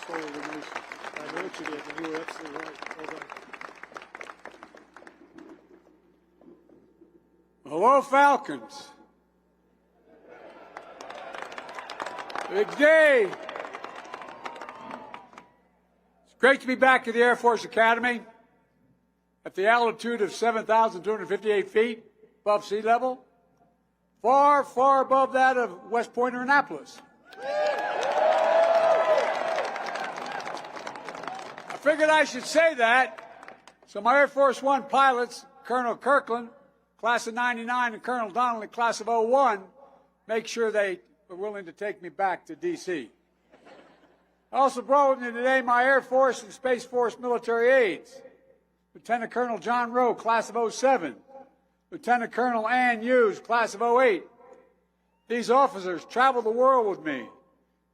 soul of the nation. I know what you did, and you were absolutely right. Well done. Hello, Falcons. Big day. It's great to be back at the Air Force Academy at the altitude of 7,258 feet above sea level, far, far above that of West Point or Annapolis. I figured I should say that, so my Air Force One pilots, Colonel Kirkland, class of '99, and Colonel Donnelly, class of '01, make sure they were willing to take me back to D.C. I also brought with me today my Air Force and Space Force military aides, Lieutenant Colonel John Rowe, class of '07, Lieutenant Colonel Ann Hughes, class of '08. These officers traveled the world with me,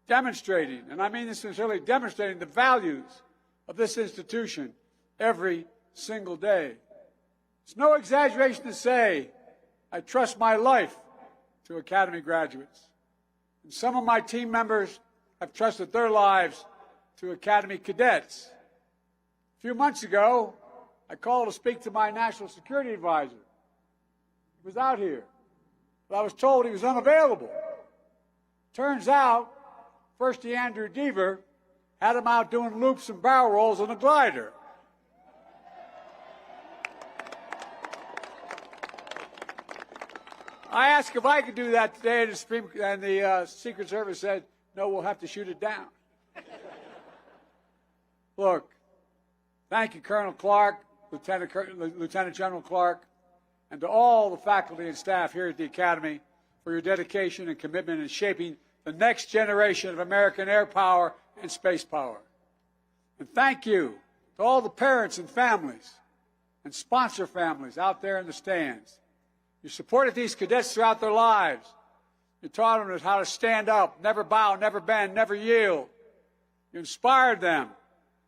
demonstrating, and I mean this sincerely, demonstrating the values of this institution every single day. It's no exaggeration to say I trust my life to Academy graduates. And some of my team members have trusted their lives to Academy cadets. A few months ago, I called to speak to my national security advisor. He was out here, but I was told he was unavailable. Turns out, Firstie Andrew Deaver had him out doing loops and barrel rolls on a glider. I asked if I could do that today, and the Secret Service said, no, we'll have to shoot it down. Look, thank you, Colonel Clark, Lieutenant General Clark, and to all the faculty and staff here at the Academy for your dedication and commitment in shaping the next generation of American air power and space power. And thank you to all the parents and families and sponsor families out there in the stands. You supported these cadets throughout their lives. You taught them how to stand up, never bow, never bend, never yield. You inspired them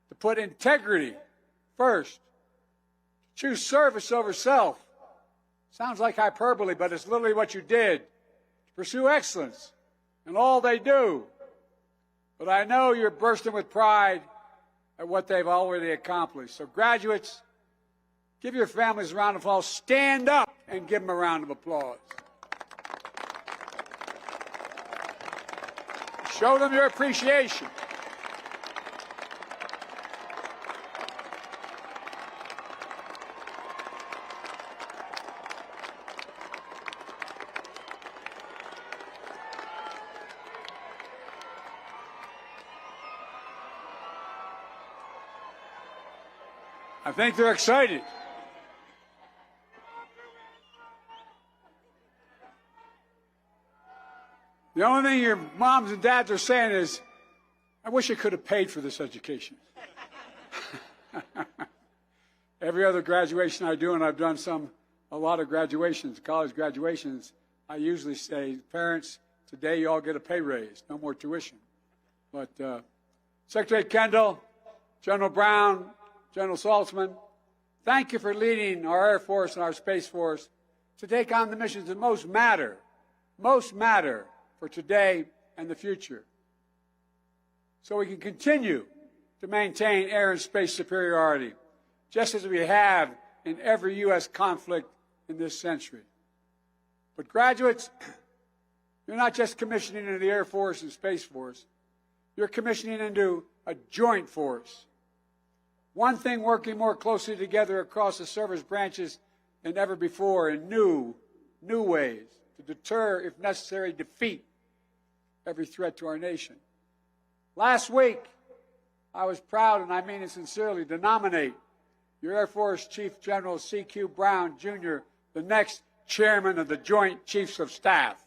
to put integrity first, to choose service over self. Sounds like hyperbole, but it's literally what you did. To pursue excellence in all they do. But I know you're bursting with pride at what they've already accomplished. So graduates, give your families a round of applause. Stand up and give them a round of applause. Show them your appreciation. I think they're excited. The only thing your moms and dads are saying is, I wish I could have paid for this education. Every other graduation I do, and I've done a lot of graduations, college graduations, I usually say, parents, today you all get a pay raise, no more tuition. But Secretary Kendall, General Brown, General Saltzman, thank you for leading our Air Force and our Space Force to take on the missions that most matter for today and the future, so we can continue to maintain air and space superiority, just as we have in every U.S. conflict in this century. But graduates, you're not just commissioning into the Air Force and Space Force, you're commissioning into a joint force. One thing working more closely together across the service branches than ever before in new ways to deter, if necessary, defeat every threat to our nation. Last week, I was proud, and I mean it sincerely, to nominate your Air Force Chief General C.Q. Brown, Jr., the next chairman of the Joint Chiefs of Staff.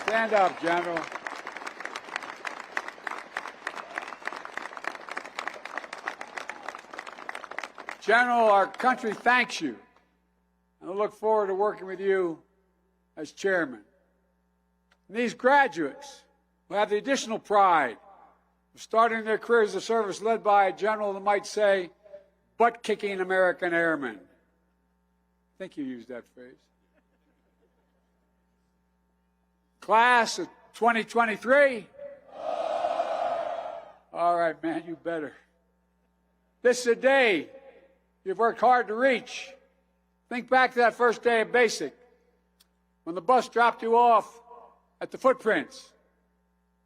Stand up, General. General, our country thanks you, and I look forward to working with you as chairman. And these graduates will have the additional pride of starting their careers of service led by a general that might say, butt-kicking American airmen. I think you used that phrase. Class of 2023, All right, man, you better. This is a day you've worked hard to reach. Think back to that first day of basic, when the bus dropped you off at the footprints.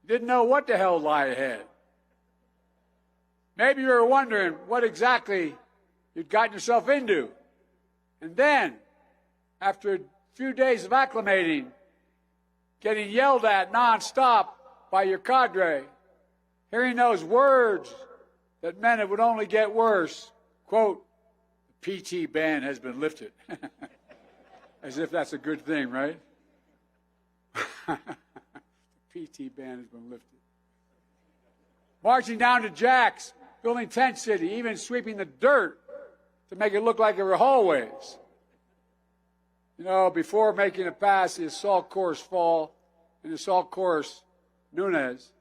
You didn't know what the hell lay ahead. Maybe you were wondering what exactly you'd gotten yourself into. And then, after a few days of acclimating, getting yelled at nonstop by your cadre, hearing those words that meant it would only get worse, quote, the PT ban has been lifted. As if that's a good thing, right? The PT ban has been lifted. Marching down to Jack's, building Tent City, even sweeping the dirt to make it look like there were hallways. You know, before making it past the assault course fall and the assault course Nunez.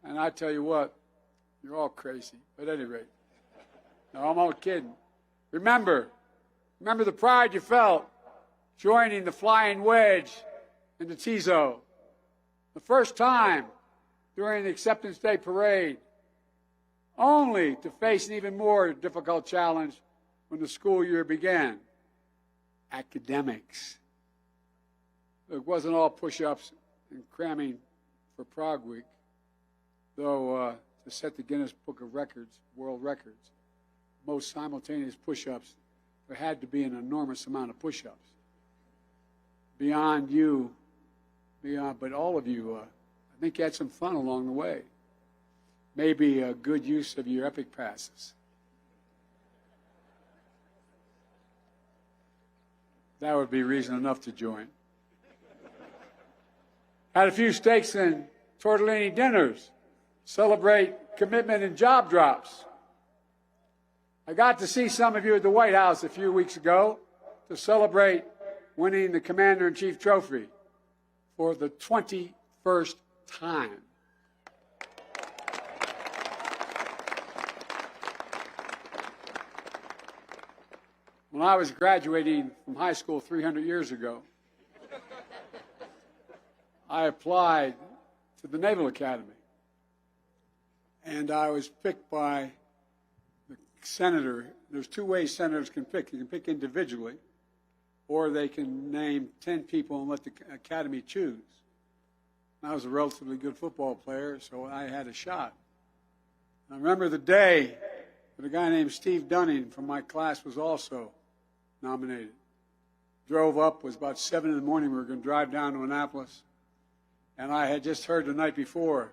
And I tell you what, you're all crazy. But at any rate, no, I'm all kidding. Remember the pride you felt joining the Flying Wedge in the Tizo. The first time during the Acceptance Day parade, only to face an even more difficult challenge when the school year began. Academics. It wasn't all push-ups and cramming for Prague Week, though to set the Guinness Book of Records, world records, most simultaneous push-ups, there had to be an enormous amount of push-ups. Beyond you, but all of you, I think you had some fun along the way. Maybe a good use of your epic passes. That would be reason enough to join. Had a few steaks and tortellini dinners. Celebrate commitment and job drops. I got to see some of you at the White House a few weeks ago to celebrate winning the Commander-in-Chief trophy for the 21st time. When I was graduating from high school 300 years ago, I applied to the Naval Academy. And I was picked by the senator. There's two ways senators can pick. You can pick individually, or they can name 10 people and let the Academy choose. I was a relatively good football player, so I had a shot. I remember the day that a guy named Steve Dunning from my class was also nominated. Drove up, was about 7 in the morning. We were going to drive down to Annapolis. And I had just heard the night before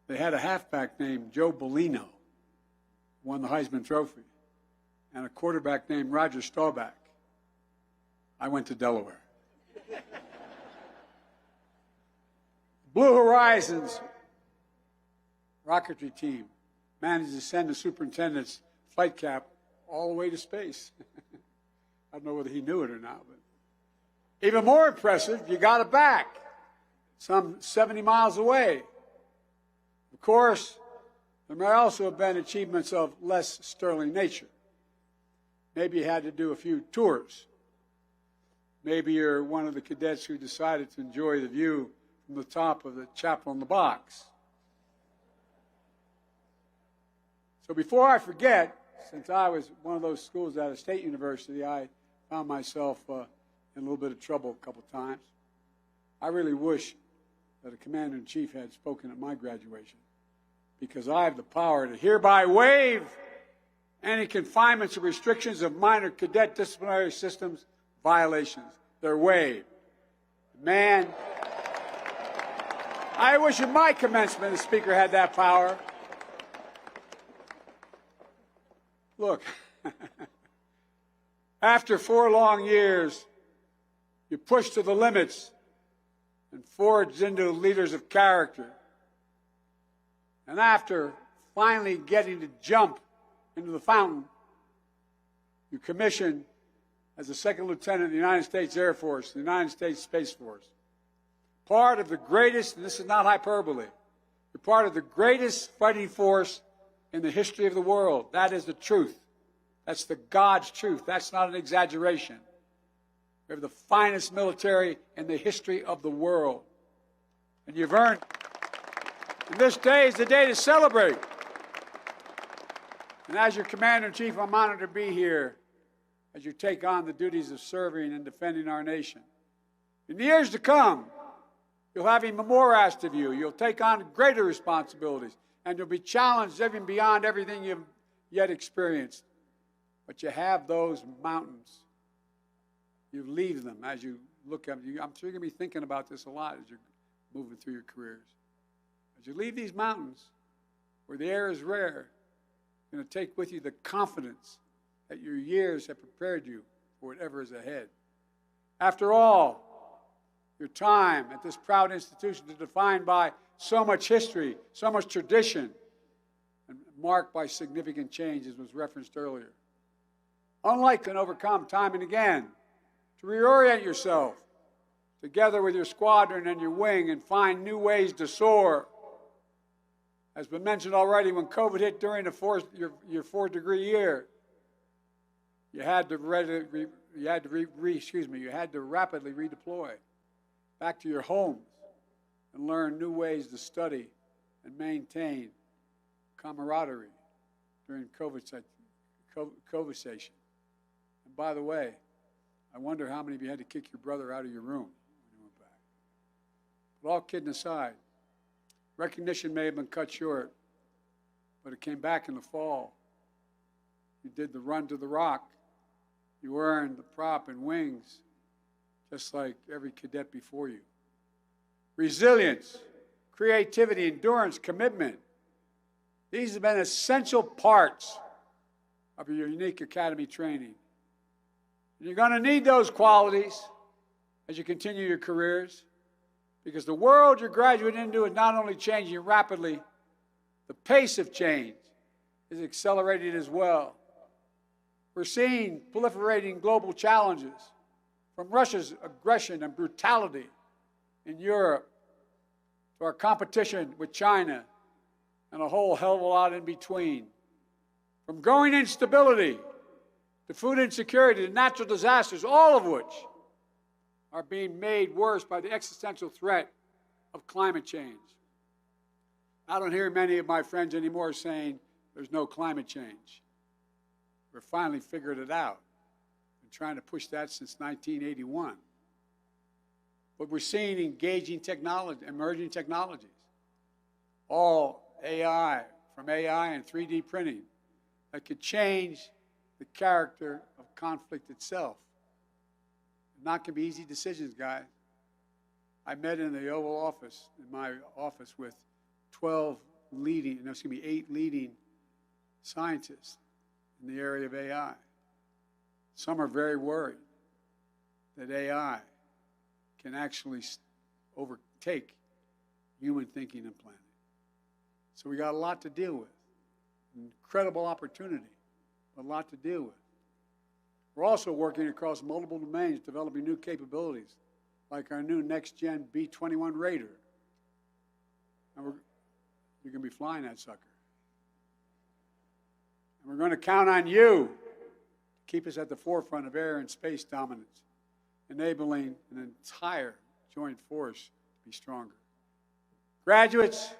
they had a halfback named Joe Bellino, won the Heisman Trophy, and a quarterback named Roger Staubach. I went to Delaware. Blue Horizons rocketry team managed to send the superintendent's flight cap all the way to space. I don't know whether he knew it or not, but even more impressive, you got it back, some 70 miles away. Of course, there may also have been achievements of less sterling nature. Maybe you had to do a few tours. Maybe you're one of the cadets who decided to enjoy the view from the top of the chapel in the box. So before I forget, since I was one of those schools at a state university, I found myself in a little bit of trouble a couple times. I really wish that a commander-in-chief had spoken at my graduation, because I have the power to hereby waive any confinements or restrictions of minor cadet disciplinary systems violations. They're waived. Man, I wish at my commencement the Speaker had that power. Look, after 4 long years, you push to the limits and forged into leaders of character. And after finally getting to jump into the fountain, you commissioned as a second lieutenant in the United States Air Force, the United States Space Force. Part of the greatest, and this is not hyperbole, you're part of the greatest fighting force in the history of the world. That is the truth. That's the God's truth. That's not an exaggeration. We have the finest military in the history of the world. And you've earned And this day is the day to celebrate. And as your Commander-in-Chief, I'm honored to be here as you take on the duties of serving and defending our nation. In the years to come, you'll have even more asked of you. You'll take on greater responsibilities, and you'll be challenged even beyond everything you've yet experienced. But you have those mountains. You leave them as you look at them. I'm sure you're going to be thinking about this a lot as you're moving through your careers. As you leave these mountains, where the air is rare, you're going to take with you the confidence that your years have prepared you for whatever is ahead. After all, your time at this proud institution is defined by so much history, so much tradition, and marked by significant change, as was referenced earlier. Unlike and overcome time and again, to reorient yourself together with your squadron and your wing and find new ways to soar. As been mentioned already, when COVID hit during your fourth-degree year, you had to rapidly redeploy back to your homes and learn new ways to study and maintain camaraderie during COVID-sation. And by the way, I wonder how many of you had to kick your brother out of your room when you went back. But all kidding aside, recognition may have been cut short, but it came back in the fall. You did the run to the rock. You earned the prop and wings, just like every cadet before you. Resilience, creativity, endurance, commitment. These have been essential parts of your unique academy training. And you're going to need those qualities as you continue your careers, because the world you're graduating into is not only changing rapidly, the pace of change is accelerating as well. We're seeing proliferating global challenges, from Russia's aggression and brutality in Europe to our competition with China and a whole hell of a lot in between. From growing instability to food insecurity to natural disasters, all of which are being made worse by the existential threat of climate change. I don't hear many of my friends anymore saying there's no climate change. We're finally figured it out. Been trying to push that since 1981. But we're seeing engaging technology, emerging technologies. All AI, from AI and 3D printing, that could change the character of conflict itself. Not going to be easy decisions, guys. I met in the Oval Office, in my office, with 8 leading scientists in the area of AI. Some are very worried that AI can actually overtake human thinking and planning. So we got a lot to deal with. Incredible opportunity, but a lot to deal with. We're also working across multiple domains, developing new capabilities, like our new next-gen B-21 Raider. And you're going to be flying that sucker. And we're going to count on you to keep us at the forefront of air and space dominance, enabling an entire joint force to be stronger. Graduates,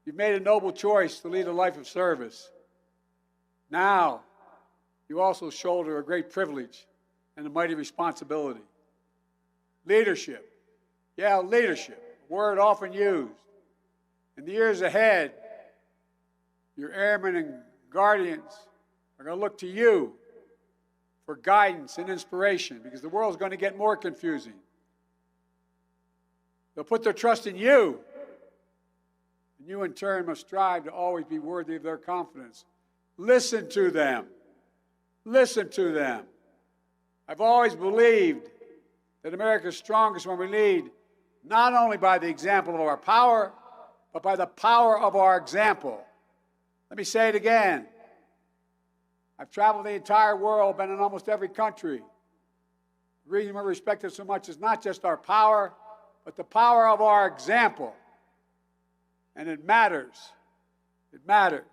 you've made a noble choice to lead a life of service. Now, you also shoulder a great privilege and a mighty responsibility. Leadership. Yeah, leadership, a word often used. In the years ahead, your airmen and guardians are going to look to you for guidance and inspiration, because the world's going to get more confusing. They'll put their trust in you, and you in turn must strive to always be worthy of their confidence. Listen to them. Listen to them. I've always believed that America's strongest when we lead, not only by the example of our power, but by the power of our example. Let me say it again. I've traveled the entire world, been in almost every country. The reason we're respected so much is not just our power, but the power of our example. And it matters. It matters.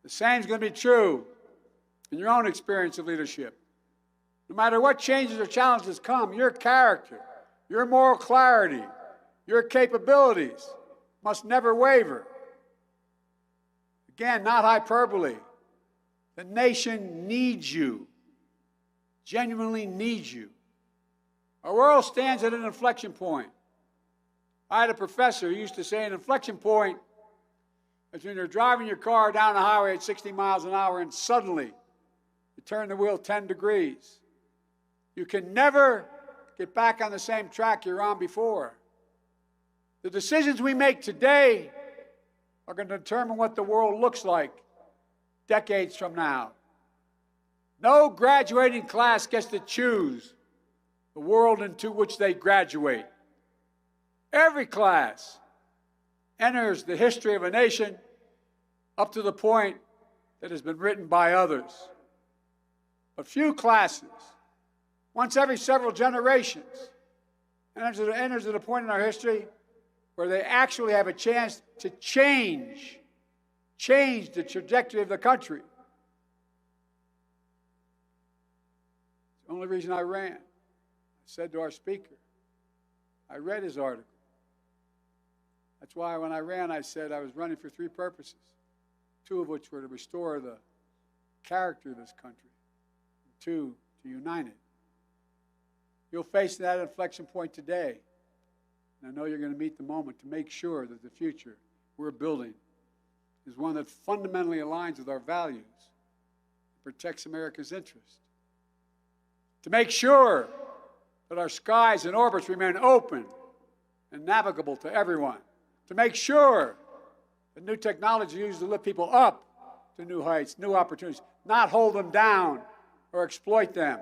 The same is going to be true in your own experience of leadership. No matter what changes or challenges come, your character, your moral clarity, your capabilities must never waver. Again, not hyperbole. The nation needs you, genuinely needs you. Our world stands at an inflection point. I had a professor who used to say an inflection point is when you're driving your car down the highway at 60 miles an hour and suddenly you turn the wheel 10 degrees. You can never get back on the same track you're on before. The decisions we make today are going to determine what the world looks like decades from now. No graduating class gets to choose the world into which they graduate. Every class enters the history of a nation up to the point that has been written by others. But few classes, once every several generations, enters at a point in our history where they actually have a chance to change the trajectory of the country. It's the only reason I ran. I said to our speaker, I read his article. That's why when I ran, I said I was running for three purposes, two of which were to restore the character of this country, and two, to unite it. You'll face that inflection point today, and I know you're going to meet the moment to make sure that the future we're building is one that fundamentally aligns with our values, protects America's interests. To make sure that our skies and orbits remain open and navigable to everyone. To make sure that new technology is used to lift people up to new heights, new opportunities, not hold them down or exploit them.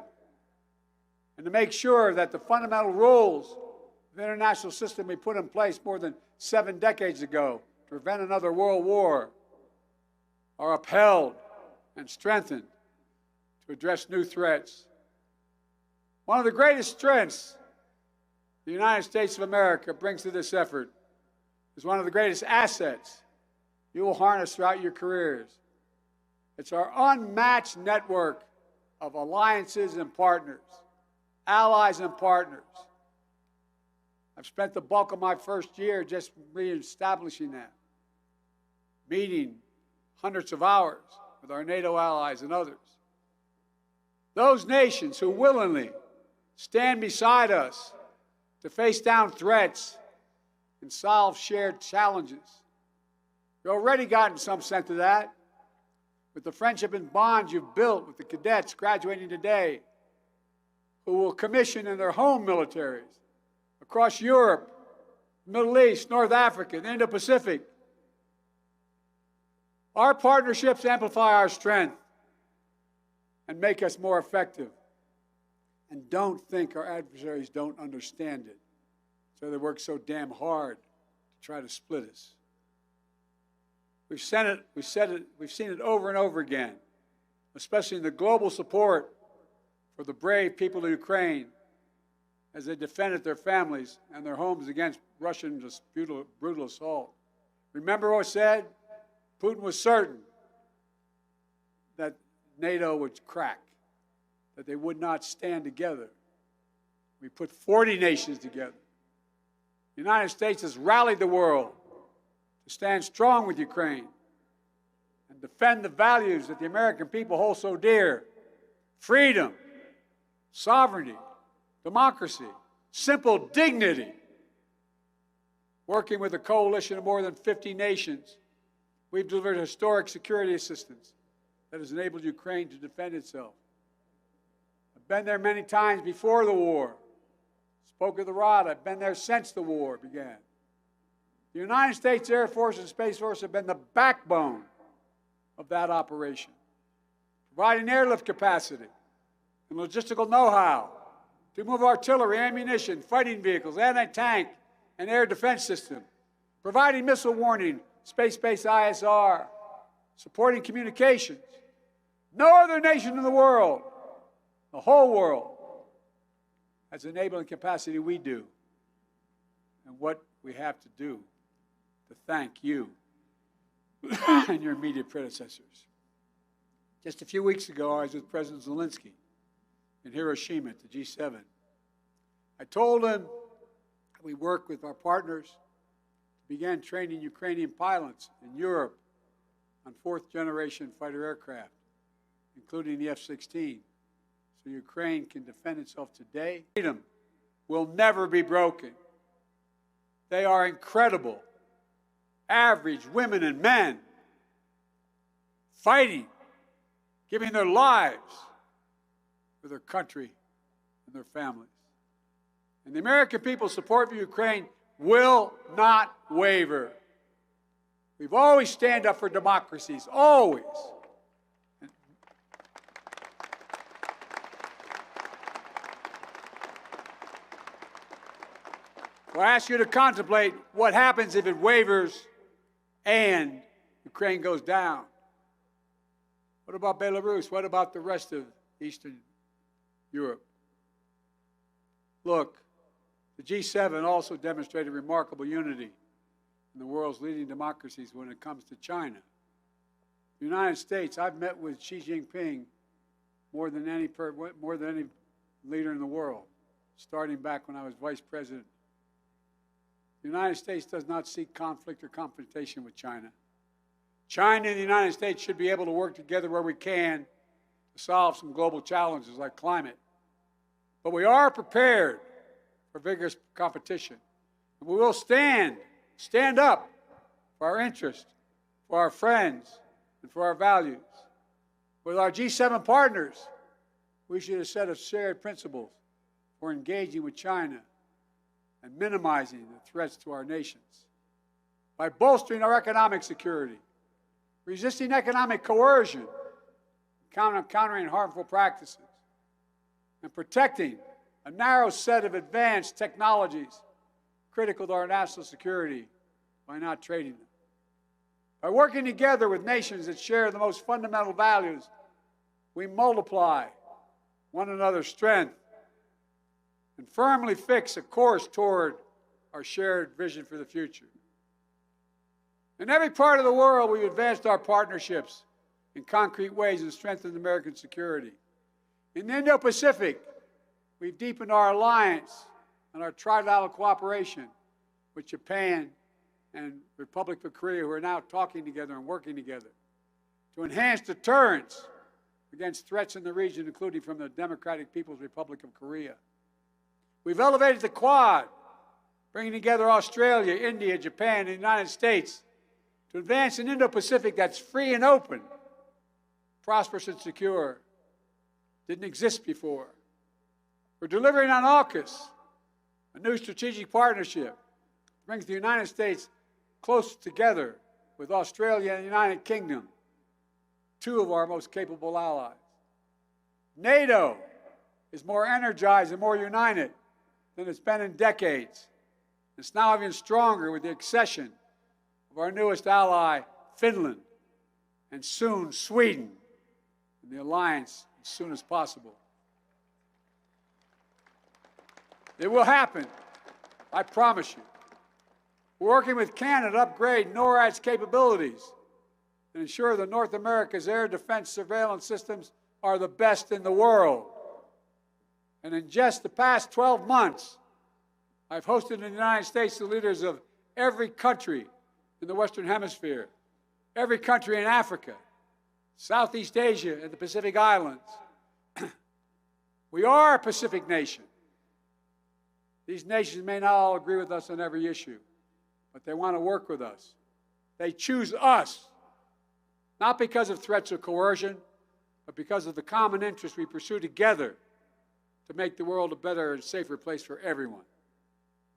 And to make sure that the fundamental rules of the international system we put in place more than 7 decades ago to prevent another world war are upheld and strengthened to address new threats. One of the greatest strengths the United States of America brings to this effort is one of the greatest assets you will harness throughout your careers. It's our unmatched network of alliances and partners, allies and partners. I've spent the bulk of my first year just reestablishing that, meeting hundreds of hours with our NATO allies and others. Those nations who willingly stand beside us to face down threats and solve shared challenges. You've already gotten some sense of that with the friendship and bonds you've built with the cadets graduating today who will commission in their home militaries across Europe, Middle East, North Africa, the Indo-Pacific. Our partnerships amplify our strength and make us more effective. And don't think our adversaries don't understand it. So they work so damn hard to try to split us. We've seen it over and over again, especially in the global support for the brave people of Ukraine as they defended their families and their homes against Russian brutal assault. Remember what I said? Putin was certain that NATO would crack, that they would not stand together. We put 40 nations together. The United States has rallied the world to stand strong with Ukraine and defend the values that the American people hold so dear: freedom, sovereignty, democracy, simple dignity. Working with a coalition of more than 50 nations, we've delivered historic security assistance that has enabled Ukraine to defend itself. I've been there many times before the war. Spoke of the rod. I've been there since the war began. The United States Air Force and Space Force have been the backbone of that operation, providing airlift capacity and logistical know-how to move artillery, ammunition, fighting vehicles, anti-tank, and air defense system, providing missile warning, space-based ISR, supporting communications. No other nation in the world, the whole world, has the enabling capacity we do, and what we have to do to thank you and your immediate predecessors. Just a few weeks ago, I was with President Zelensky in Hiroshima at the G7. I told him we work with our partners to begin training Ukrainian pilots in Europe on fourth-generation fighter aircraft, including the F-16, so Ukraine can defend itself today. Freedom will never be broken. They are incredible, average women and men fighting, giving their lives for their country and their families. And the American people's support for Ukraine will not waver. We've always stand up for democracies, always. So I ask you to contemplate what happens if it wavers and Ukraine goes down. What about Belarus? What about the rest of Eastern Europe? Look, the G7 also demonstrated remarkable unity in the world's leading democracies when it comes to China. The United States, I've met with Xi Jinping more than any leader in the world, starting back when I was vice president. The United States does not seek conflict or confrontation with China. China and the United States should be able to work together where we can to solve some global challenges like climate. But we are prepared for vigorous competition. And we will stand up for our interests, for our friends, and for our values. With our G7 partners, we should have a set of shared principles for engaging with China and minimizing the threats to our nations. By bolstering our economic security, resisting economic coercion, countering harmful practices, and protecting a narrow set of advanced technologies critical to our national security by not trading them. By working together with nations that share the most fundamental values, we multiply one another's strength and firmly fix a course toward our shared vision for the future. In every part of the world, we've advanced our partnerships in concrete ways and strengthened American security. In the Indo-Pacific, we've deepened our alliance and our trilateral cooperation with Japan and the Republic of Korea, who are now talking together and working together to enhance deterrence against threats in the region, including from the Democratic People's Republic of Korea. We've elevated the Quad, bringing together Australia, India, Japan, and the United States to advance an Indo-Pacific that's free and open, prosperous and secure. Didn't exist before. We're delivering on AUKUS, a new strategic partnership that brings the United States close together with Australia and the United Kingdom, two of our most capable allies. NATO is more energized and more united than it's been in decades. It's now even stronger with the accession of our newest ally, Finland, and soon Sweden, in the alliance as soon as possible. It will happen, I promise you. We're working with Canada to upgrade NORAD's capabilities and ensure that North America's air defense surveillance systems are the best in the world. And in just the past 12 months, I've hosted in the United States the leaders of every country in the Western Hemisphere, every country in Africa, Southeast Asia, and the Pacific Islands. We are a Pacific nation. These nations may not all agree with us on every issue, but they want to work with us. They choose us, not because of threats or coercion, but because of the common interests we pursue together to make the world a better and safer place for everyone.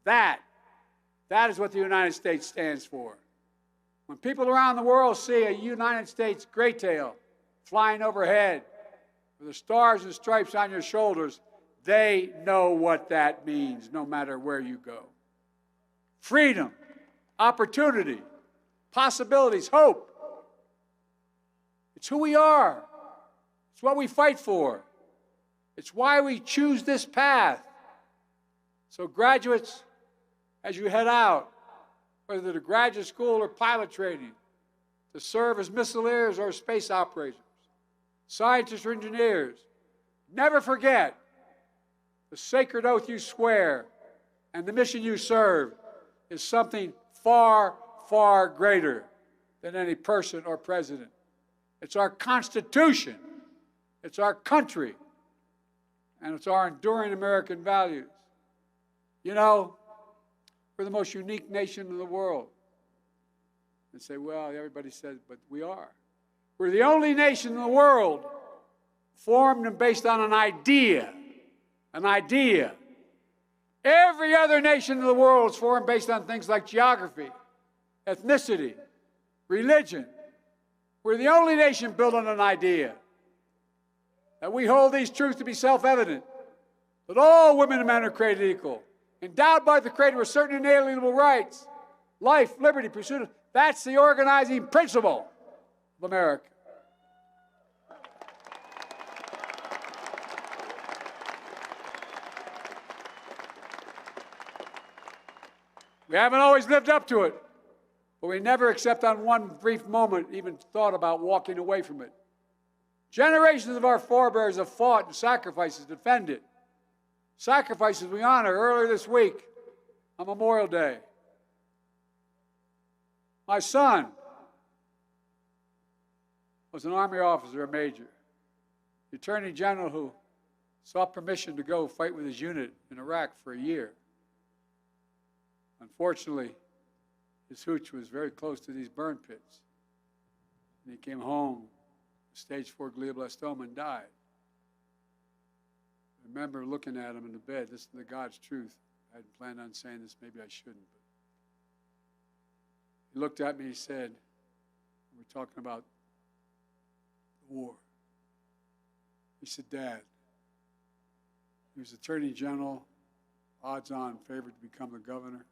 That is what the United States stands for. When people around the world see a United States great tail flying overhead with the stars and stripes on your shoulders, they know what that means, no matter where you go. Freedom, opportunity, possibilities, hope. It's who we are. It's what we fight for. It's why we choose this path. So graduates, as you head out, whether to graduate school or pilot training, to serve as missileers or space operators, scientists or engineers, never forget the sacred oath you swear and the mission you serve is something far, far greater than any person or president. It's our Constitution. It's our country. And it's our enduring American values. You know, we're the most unique nation in the world. And say, well, everybody says, but we are. We're the only nation in the world formed and based on an idea. An idea. Every other nation in the world is formed based on things like geography, ethnicity, religion. We're the only nation built on an idea. That we hold these truths to be self-evident. That all women and men are created equal. Endowed by the Creator with certain inalienable rights. Life, liberty, pursuit of... That's the organizing principle of America. We haven't always lived up to it, but we never, except on one brief moment, even thought about walking away from it. Generations of our forebears have fought and sacrificed to defend it. Sacrifices we honor earlier this week on Memorial Day. My son was an Army officer, a major. The Attorney General who sought permission to go fight with his unit in Iraq for a year. Unfortunately, his hooch was very close to these burn pits. And he came home, stage 4 glioblastoma, and died. I remember looking at him in the bed. This is the God's truth. I hadn't planned on saying this. Maybe I shouldn't. But he looked at me, he said, we're talking about the war. He said, Dad, he was Attorney General, odds-on favored to become the governor.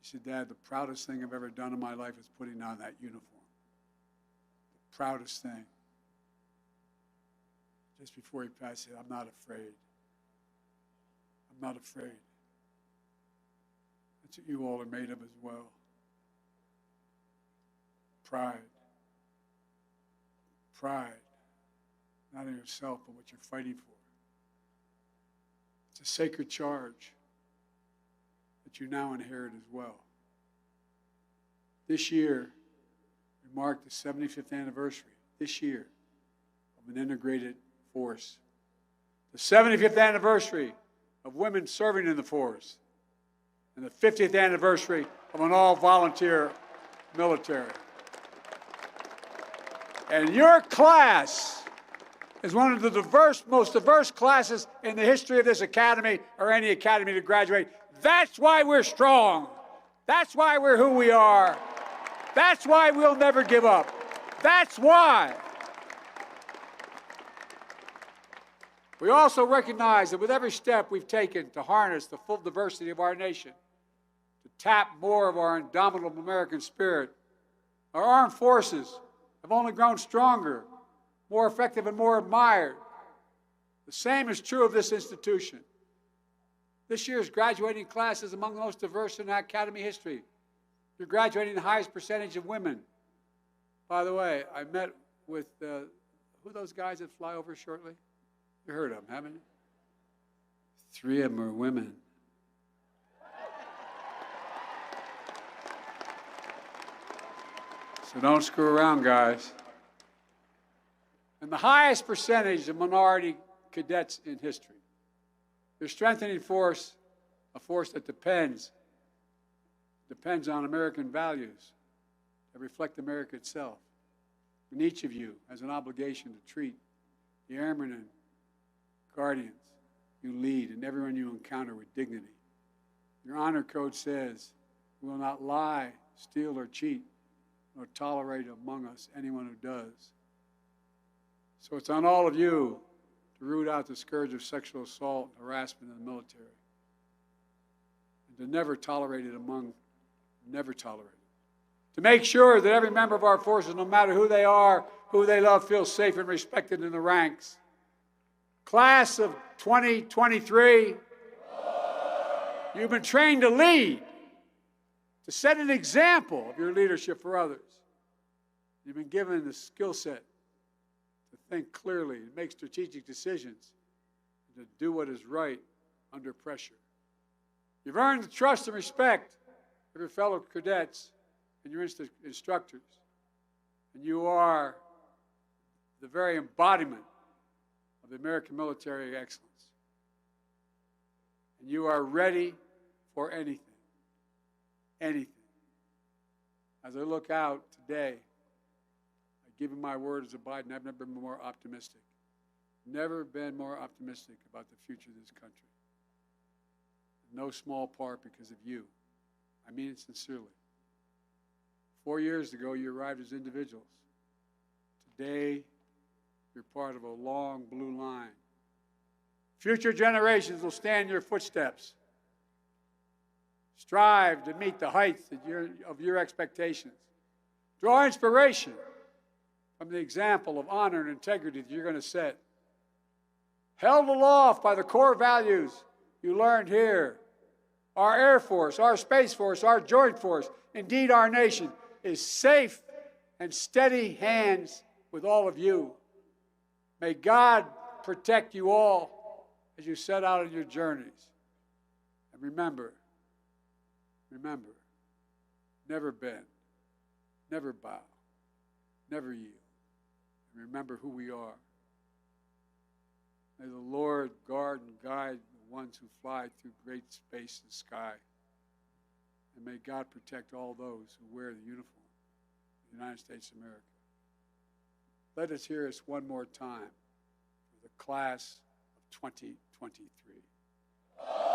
He said, Dad, the proudest thing I've ever done in my life is putting on that uniform. The proudest thing. Just before he passed, he said, I'm not afraid. I'm not afraid. That's what you all are made of as well. Pride. Pride. Not in yourself, but what you're fighting for. It's a sacred charge that you now inherit as well. This year, we mark the 75th anniversary, this year, of an integrated force. The 75th anniversary of women serving in the force. And the 50th anniversary of an all-volunteer military. And your class is one of the most diverse classes in the history of this academy or any academy to graduate. That's why we're strong. That's why we're who we are. That's why we'll never give up. That's why. We also recognize that with every step we've taken to harness the full diversity of our nation, to tap more of our indomitable American spirit, our armed forces have only grown stronger, more effective, and more admired. The same is true of this institution. This year's graduating class is among the most diverse in academy history. You're graduating the highest percentage of women. By the way, I met with, who are those guys that fly over shortly? You heard of them, haven't you? 3 of them are women. So don't screw around, guys. And the highest percentage of minority cadets in history. They're strengthening force, a force that depends on American values that reflect America itself. And each of you has an obligation to treat the airmen and guardians you lead and everyone you encounter with dignity. Your honor code says, we will not lie, steal, or cheat, nor tolerate among us anyone who does. So it's on all of you to root out the scourge of sexual assault and harassment in the military. And to never tolerate it never tolerate it. To make sure that every member of our forces, no matter who they are, who they love, feels safe and respected in the ranks. Class of 2023, you've been trained to lead, to set an example of your leadership for others. You've been given the skill set to think clearly and make strategic decisions, and to do what is right under pressure. You've earned the trust and respect of your fellow cadets and your instructors. And you are the very embodiment of the American military excellence. And you are ready for anything. Anything. As I look out today, I give you my word as a Biden, I've never been more optimistic. Never been more optimistic about the future of this country. In no small part because of you. I mean it sincerely. 4 years ago, you arrived as individuals. Today, you're part of a long blue line. Future generations will stand in your footsteps. Strive to meet the heights of your expectations. Draw inspiration from the example of honor and integrity that you're going to set. Held aloft by the core values you learned here, our Air Force, our Space Force, our Joint Force, indeed our nation, is safe and steady hands with all of you. May God protect you all as you set out on your journeys. And remember, never bend, never bow, never yield. And remember who we are. May the Lord guard and guide the ones who fly through great space and sky. And may God protect all those who wear the uniform of the United States of America. Let us hear us one more time for the class of 2023.